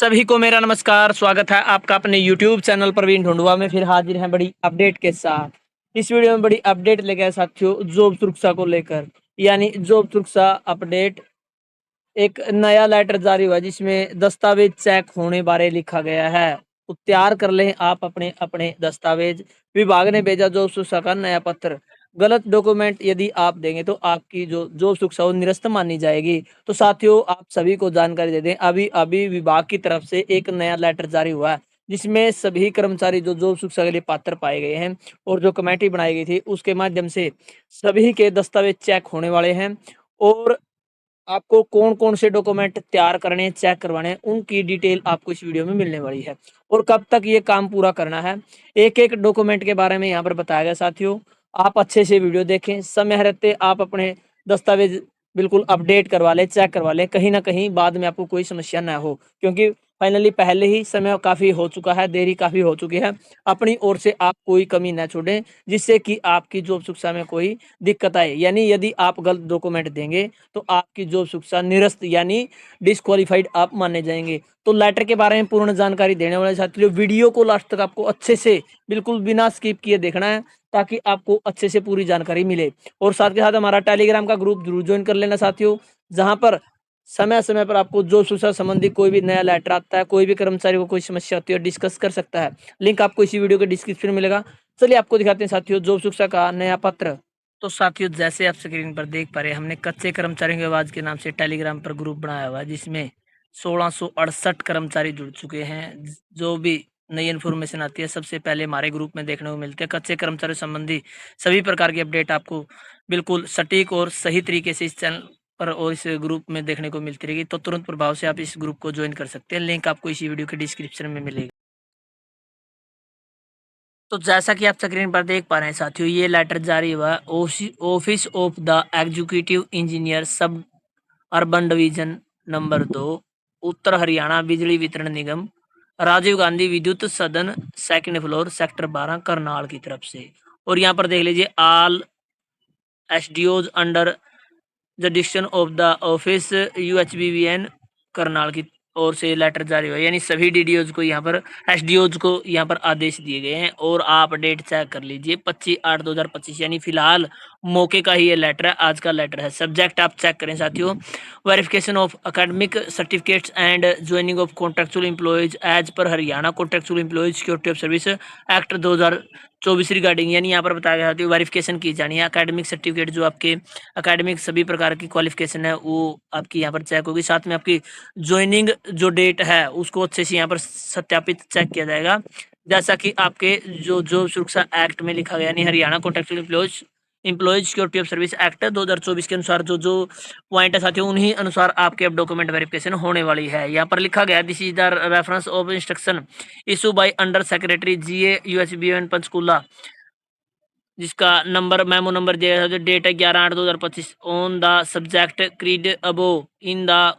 सभी को मेरा नमस्कार। स्वागत है आपका अपने YouTube चैनल प्रवीण ढूंढवा में। फिर हाजिर हैं बड़ी अपडेट के साथ। इस वीडियो में बड़ी अपडेट लेके आए साथियों, जॉब सुरक्षा को लेकर। यानी जॉब सुरक्षा अपडेट, एक नया लेटर जारी हुआ जिसमें दस्तावेज चेक होने बारे लिखा गया है। तो तैयार कर लें आप अपने अपने दस्तावेज। विभाग ने भेजा जॉब सुरक्षा का नया पत्र। गलत डॉक्यूमेंट यदि आप देंगे तो आपकी जो जॉब सुरक्षा वो निरस्त मानी जाएगी। तो साथियों, आप सभी को जानकारी दे दें, अभी अभी विभाग की तरफ से एक नया लेटर जारी हुआ है जिसमें सभी कर्मचारी जो जॉब सुरक्षा के लिए पात्र पाए गए हैं और जो कमेटी बनाई गई थी उसके माध्यम से सभी के दस्तावेज चेक होने वाले हैं। और आपको कौन-कौन से डॉक्यूमेंट तैयार करने हैं, चेक करवाने हैं, उनकी डिटेल आपको इस वीडियो में मिलने वाली है और कब तक ये काम पूरा करना है। एक-एक डॉक्यूमेंट के बारे में यहाँ पर बताया गया साथियों। आप अच्छे से वीडियो देखें, समय रहते आप अपने दस्तावेज बिल्कुल अपडेट करवा लें, चेक करवा लें, कहीं न कहीं बाद में आपको कोई समस्या ना हो। क्योंकि फाइनली पहले ही समय काफ़ी हो चुका है, देरी काफ़ी हो चुकी है। अपनी ओर से आप कोई कमी ना छोड़ें, जिससे कि आपकी जॉब सुरक्षा में कोई दिक्कत आए। यानी यदि आप गलत डॉक्यूमेंट देंगे तो आपकी जॉब सुरक्षा निरस्त यानी डिस्क्वालीफाइड आप माने जाएँगे। तो लेटर के बारे में पूर्ण जानकारी देने वाले साथियों, वीडियो को लास्ट तक आपको अच्छे से बिल्कुल बिना स्किप किए देखना है ताकि आपको अच्छे से पूरी जानकारी मिले। और साथ के साथ हमारा टेलीग्राम का ग्रुप ज़रूर जॉइन कर लेना साथियों, जहाँ पर समय-समय पर आपको जॉब सुरक्षा संबंधी कोई भी नया लेटर आता है, कोई भी कर्मचारी को कोई समस्या होती है, डिस्कस कर सकता है। लिंक आपको इसी वीडियो के डिस्क्रिप्शन में मिलेगा। चलिए आपको दिखाते हैं साथियों जॉब सुरक्षा का नया पत्र। तो साथियों, जैसे आप स्क्रीन पर देख पा रहे हैं, हमने कच्चे कर्मचारियों की आवाज़ के नाम से टेलीग्राम पर ग्रुप बनाया हुआ है जिसमें 1668 कर्मचारी जुड़ चुके हैं। जो भी नई इन्फॉर्मेशन आती है सबसे पहले हमारे ग्रुप में देखने को मिलते हैं। कच्चे कर्मचारी संबंधी सभी प्रकार की अपडेट आपको बिल्कुल सटीक और सही तरीके से इस चैनल पर और इस ग्रुप में देखने को मिलती रहेगी। तो तुरंत प्रभाव से आप इस ग्रुप को ज्वाइन कर सकते हैं। लिंक आपको इसी वीडियो के डिस्क्रिप्शन में मिलेगा। तो जैसा कि आप स्क्रीन पर देख पा रहे हैं साथियों, ये लेटर जारी हुआ office of the executive engineer सब अर्बन डिवीजन नंबर 2, उत्तर हरियाणा बिजली वितरण निगम, राजीव गांधी विद्युत सदन, सेकंड फ्लोर, सेक्टर 12, करनाल की तरफ से। और यहाँ पर देख लीजिए, all SDOs under the diction of the office UHBVN Karnal की ओर से लेटर जारी हुआ है। यानी सभी डीडीओज को यहाँ पर एसडीओज को यहाँ पर आदेश दिए गए हैं। और आप डेट चेक कर लीजिए 25/8/2025, यानी फिलहाल मौके का ही ये लेटर है, आज का लेटर है। सब्जेक्ट आप चेक करें साथियों, verification of academic certificates and joining of contractual employees as पर Haryana contractual employees security of service act 2024 regarding. यानी यहाँ पर बताया गया था वेरिफिकेशन की जानी है। अकेडमिक सर्टिफिकेट जो आपके अकेडमिक सभी प्रकार की क्वालिफिकेशन है वो आपकी यहाँ पर चेक होगी। साथ में आपकी ज्वाइनिंग जो डेट है उसको अच्छे से यहाँ पर सत्यापित चेक किया जाएगा। जैसा कि आपके जो सुरक्षा एक्ट में लिखा गया, यानी Haryana contractual employees security of service act 2024 के अनुसार जो जो पॉइंट है साथियों, उन्हीं अनुसार आपके अब डॉक्यूमेंट वेरिफिकेशन होने वाली है। यहाँ पर लिखा गया, this is the reference of instruction issue by under secretary GA USBN Panchkula, जिसका नंबर मेमो नंबर दिया गया था, डेट है 11/8/2025, on the subject creed above in the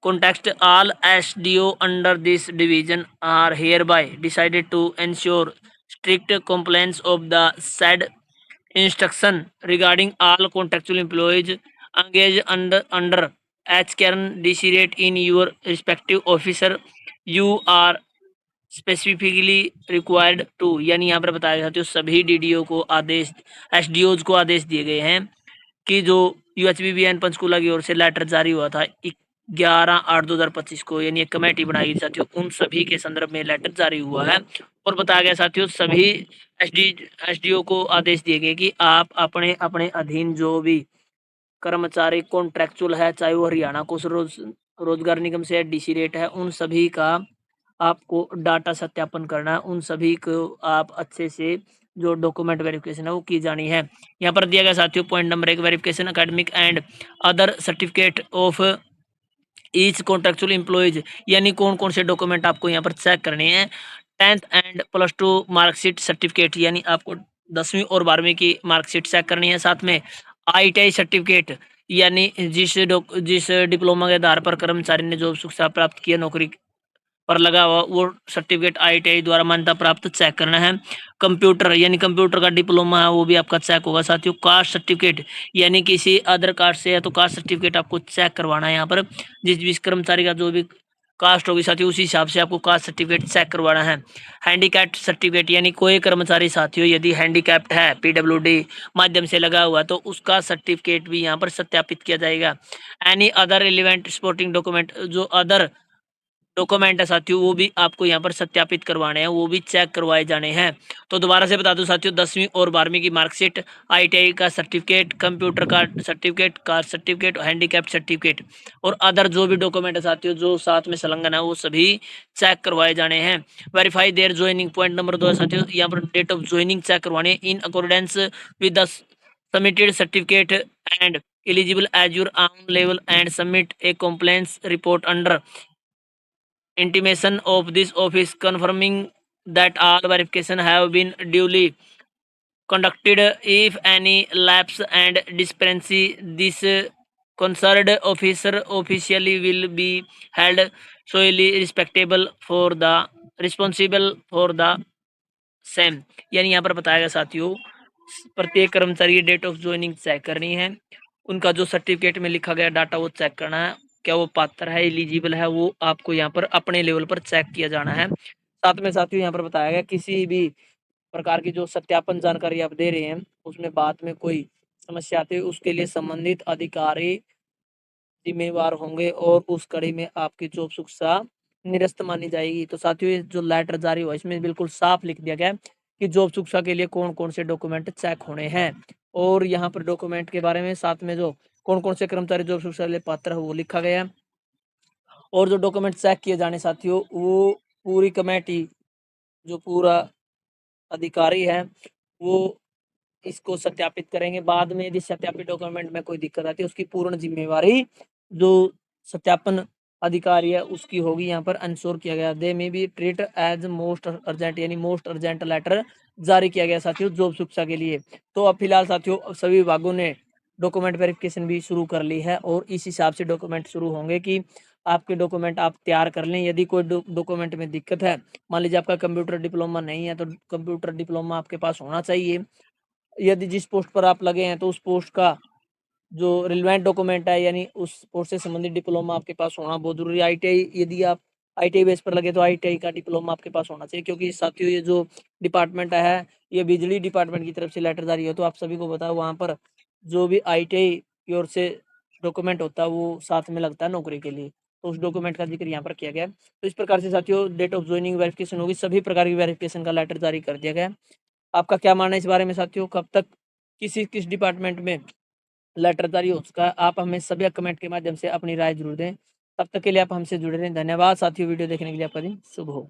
context all SDO under this division are hereby decided to ensure strict compliance of the said instruction regarding all contractual employees engaged under H Karen DC rate in your respective officer you are specifically required to. यानी यहाँ पर बताया गया था सभी DDO को आदेश, एसडीओज को आदेश दिए गए हैं कि जो यूएचबीबीएन पंचकूला की ओर से लेटर जारी हुआ था 11/8/2025 को, यानी एक कमेटी बनाई गई साथियों, उन सभी के संदर्भ में लेटर जारी हुआ है। और बताया गया साथियों सभी एसडीओ को आदेश दिए गए कि आप अपने अपने अधीन जो भी कर्मचारी कॉन्ट्रेक्चुअल है, चाहे वो हरियाणा को रोजगार निगम से डीसी रेट है, उन सभी का आपको डाटा सत्यापन करना है। उन सभी को आप अच्छे से जो डॉक्यूमेंट वेरिफिकेशन है वो की जानी है। यहाँ पर दिया गया साथियों point number 1, verification academic and other certificate of each contractual employees. यानी कौन कौन से डॉक्यूमेंट आपको यहाँ पर चेक करने हैं। 10th एंड +2 मार्कशीट सर्टिफिकेट, यानी आपको 10वीं और 12वीं की मार्कशीट चेक करनी है। साथ में ITI सर्टिफिकेट, यानी जिस डिप्लोमा के आधार पर कर्मचारी ने जॉब शिक्षा प्राप्त की है, नौकरी पर लगा हुआ, वो सर्टिफिकेट ITI द्वारा मान्यता प्राप्त चेक करना है। कंप्यूटर, यानी कंप्यूटर का डिप्लोमा है वो भी आपका चेक होगा साथियों। कास्ट सर्टिफिकेट, यानी किसी अदर कास्ट से है तो कास्ट सर्टिफिकेट आपको चेक करवाना है। यहाँ पर जिस कर्मचारी का जो भी कास्ट होगी साथियों, उसी हिसाब से आपको कास्ट सर्टिफिकेट चेक करवाना है। हैंडीकैप्ड सर्टिफिकेट यानी कोई कर्मचारी साथियों यदि हैंडीकैप्ड है, पीडब्ल्यूडी माध्यम से लगा हुआ, तो उसका सर्टिफिकेट भी यहाँ पर सत्यापित किया जाएगा। Any other relevant supporting document, जो अदर डॉक्यूमेंट है साथियों वो भी आपको यहाँ पर सत्यापित करवाने हैं, वो भी चेक करवाए जाने हैं। तो दोबारा से बता दूं साथियों, 10वीं और 12वीं की मार्कशीट, आईटीआई का सर्टिफिकेट, कंप्यूटर का certificate, caste certificate, handicap certificate और अदर जो भी डॉक्यूमेंट है साथियों जो साथ में संलग्न है वो सभी चेक करवाए जाने हैं। Verify their joining, point number 2 है साथियों, यहाँ पर डेट ऑफ ज्वाइनिंग चेक करवानी है in accordance with the submitted certificate and eligible as your own level and submit a compliance report under intimation of this office confirming that all verification have been duly conducted. If any lapse and discrepancy, this concerned officer officially will be held solely responsible for the same। यानी यहाँ पर बताया गया साथियों, प्रत्येक कर्मचारी की date of joining check करनी है, उनका जो सर्टिफिकेट में लिखा गया डाटा वो चेक करना है, क्या वो पात्र है, एलिजिबल है, वो आपको यहाँ पर अपने लेवल पर चेक किया जाना है। साथ में साथियों यहाँ पर बताया गया किसी भी प्रकार की जो सत्यापन जानकारी आप दे रहे हैं उसमें बाद में कोई समस्या आती है उसके लिए संबंधित अधिकारी जिम्मेवार होंगे और उस कड़ी में आपकी जॉब सुरक्षा निरस्त मानी जाएगी। तो साथियों ये जो लेटर जारी हुआ इसमें बिल्कुल साफ लिख दिया गया है कि जॉब सुरक्षा के लिए कौन कौन से डॉक्यूमेंट चेक होने हैं और यहाँ पर डॉक्यूमेंट के बारे में साथ में जो कौन कौन से कर्मचारी जॉब सुरक्षा के लिए पात्र है वो लिखा गया है। और जो डॉक्यूमेंट चेक किए जाने साथियों वो पूरी कमेटी, जो पूरा अधिकारी है वो इसको सत्यापित करेंगे। बाद में यदि सत्यापित डॉक्यूमेंट में कोई दिक्कत आती है उसकी पूर्ण जिम्मेवारी जो सत्यापन अधिकारी है उसकी होगी। यहाँ पर अंश्योर किया गया दे में भी ट्रीट एज मोस्ट अर्जेंट, यानी मोस्ट अर्जेंट लेटर जारी किया गया साथियों जॉब शिक्षा के लिए। तो अब फिलहाल साथियों सभी विभागों ने डॉक्यूमेंट वेरिफिकेशन भी शुरू कर ली है और इस हिसाब से डॉक्यूमेंट शुरू होंगे कि आपके डॉक्यूमेंट आप तैयार कर लें। यदि कोई डॉक्यूमेंट में दिक्कत है, मान लीजिए आपका कंप्यूटर डिप्लोमा नहीं है तो कंप्यूटर डिप्लोमा आपके पास होना चाहिए। यदि जिस पोस्ट पर आप लगे हैं तो उस पोस्ट का जो रिलेवेंट डॉक्यूमेंट है यानी उस पोस्ट से संबंधित डिप्लोमा आपके पास होना बहुत जरूरी है। आईटीआई, यदि आप आईटीआई बेस पर लगे तो आईटीआई का डिप्लोमा आपके पास होना चाहिए, क्योंकि साथियों ये जो डिपार्टमेंट है ये बिजली डिपार्टमेंट की तरफ से लेटर जारी है। तो आप सभी को बताओ वहाँ पर जो भी आईटीआई की ओर से डॉक्यूमेंट होता है वो साथ में लगता है नौकरी के लिए, तो उस डॉक्यूमेंट का जिक्र यहाँ पर किया गया है। तो इस प्रकार से साथियों डेट ऑफ ज्वाइनिंग वेरिफिकेशन होगी, सभी प्रकार की वेरिफिकेशन का लेटर जारी कर दिया गया है। आपका क्या मानना है इस बारे में साथियों, कब तक किस डिपार्टमेंट में लेटर जारी हो चुका है? आप हमें सभी कमेंट के माध्यम से अपनी राय जरूर दें। तब तक के लिए आप हमसे जुड़े रहें। धन्यवाद साथियों, वीडियो देखने के लिए आपका दिन शुभ हो।